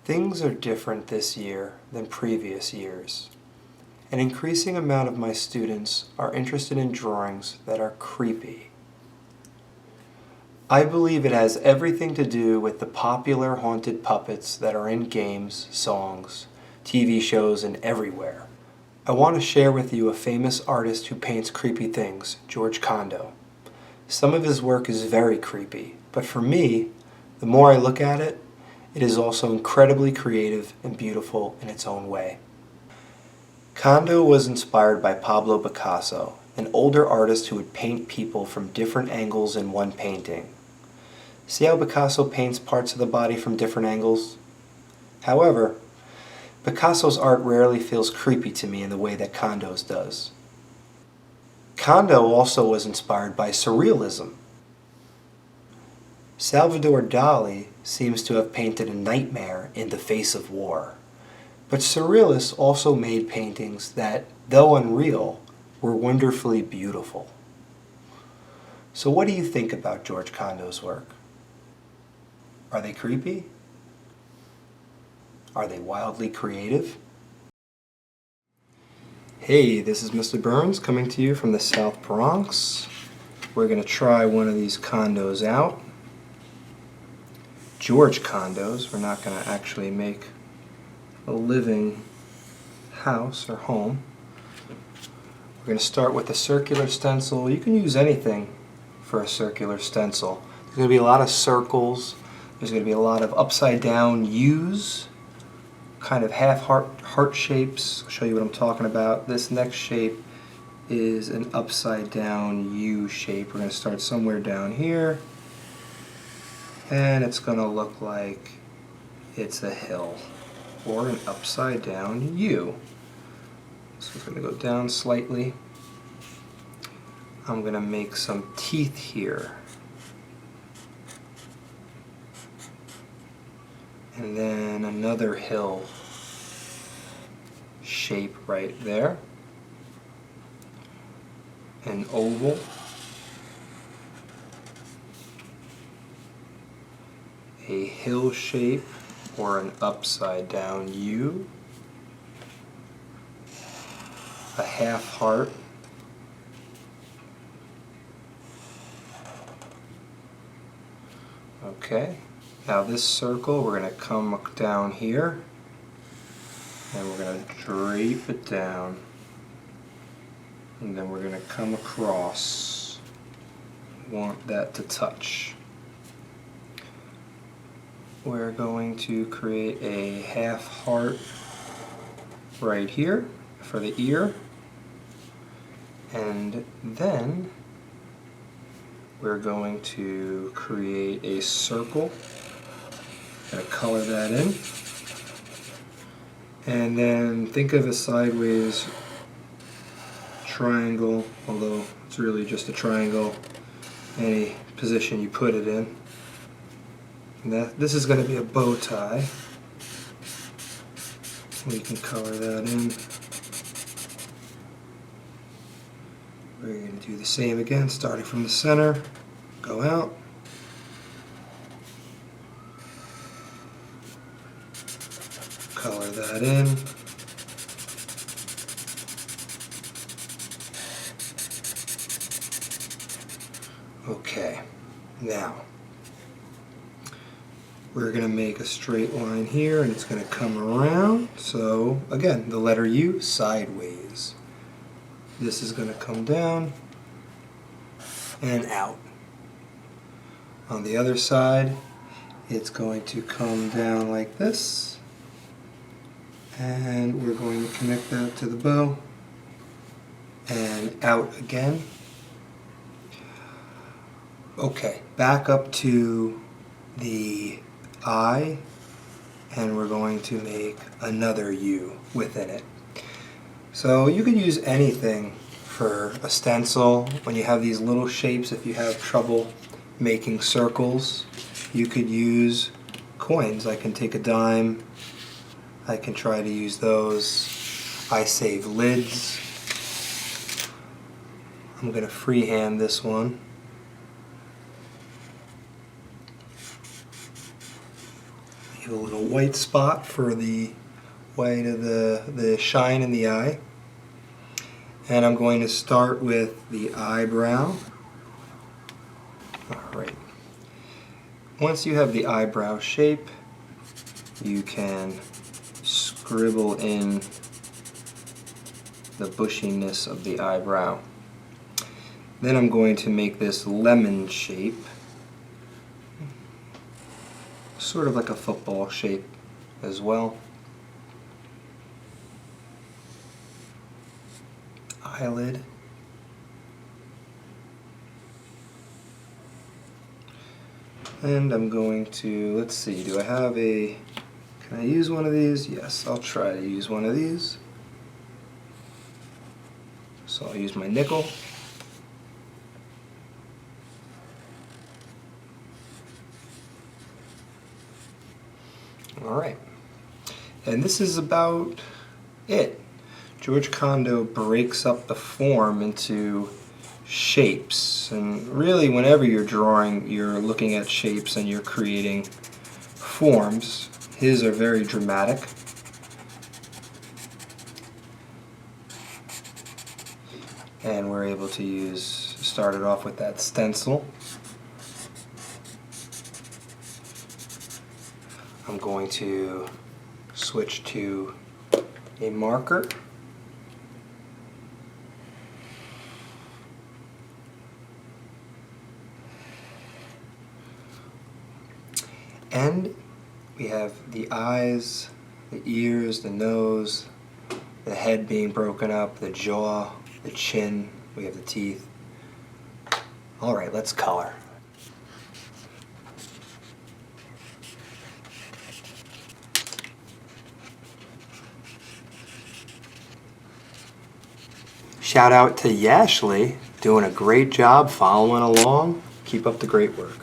Things are different this year than previous years. An increasing amount of my students are interested in drawings that are creepy. I believe it has everything to do with the popular haunted puppets that are in games, songs, TV shows, and everywhere. I want to share with you a famous artist who paints creepy things, Condo. Some of his work is very creepy, but for me, the more I look at it, it is also incredibly creative and beautiful in its own way. Condo was inspired by Pablo Picasso, an older artist who would paint people from different angles in one painting. See how Picasso paints parts of the body from different angles? However, Picasso's art rarely feels creepy to me in the way that Condo's does. Condo also was inspired by surrealism. Salvador Dali seems to have painted a nightmare in the face of war. But surrealists also made paintings that, though unreal, were wonderfully beautiful. So what do you think about George Condo's work? Are they creepy? Are they wildly creative? Hey, this is Mr. Burns coming to you from the South Bronx. We're going to try one of these condos out. George Condos. We're not going to actually make a living house or home. We're going to start with a circular stencil. You can use anything for a circular stencil. There's going to be a lot of circles. There's going to be a lot of upside down U's, kind of half heart shapes. I'll show you what I'm talking about. This next shape is an upside down U shape. We're going to start somewhere down here, and it's going to look like it's a hill or an upside down U. So it's going to go down slightly. I'm going to make some teeth here. And then another hill shape right there. An oval. A hill shape or an upside down U. A half heart. Okay. Now this circle, we're going to come down here and we're going to drape it down, and then we're going to come across. We want that to touch. We're going to create a half heart right here for the ear, and then we're going to create a circle. Gonna color that in, and then think of a sideways triangle, although it's really just a triangle, any position you put it in. And this is going to be a bow tie. We can color that in. We're going to do the same again, starting from the center, go out. Color that in. Okay, now we're going to make a straight line here, and it's going to come around. So again, the letter U sideways. This is going to come down and out. On the other side, it's going to come down like this. And we're going to connect that to the bow and out again. Okay, back up to the eye, and we're going to make another U within it. So you could use anything for a stencil. When you have these little shapes, if you have trouble making circles, you could use coins. I can take a dime. I can try to use those. I save lids. I'm going to freehand this one. Give a little white spot for the white of the shine in the eye. And I'm going to start with the eyebrow. Alright. Once you have the eyebrow shape, you can scribble in the bushiness of the eyebrow. Then I'm going to make this lemon shape, sort of like a football shape as well. Eyelid. And I'm going to, let's see, do I have a, can I use one of these? Yes, I'll try to use one of these. So I'll use my nickel. Alright. And this is about it. George Condo breaks up the form into shapes, and really whenever you're drawing you're looking at shapes and you're creating forms. His are very dramatic. And we're able to start it off with that stencil. I'm going to switch to a marker. And we have the eyes, the ears, the nose, the head being broken up, the jaw, the chin, we have the teeth. Alright, let's color. Shout out to Yashley, doing a great job following along. Keep up the great work.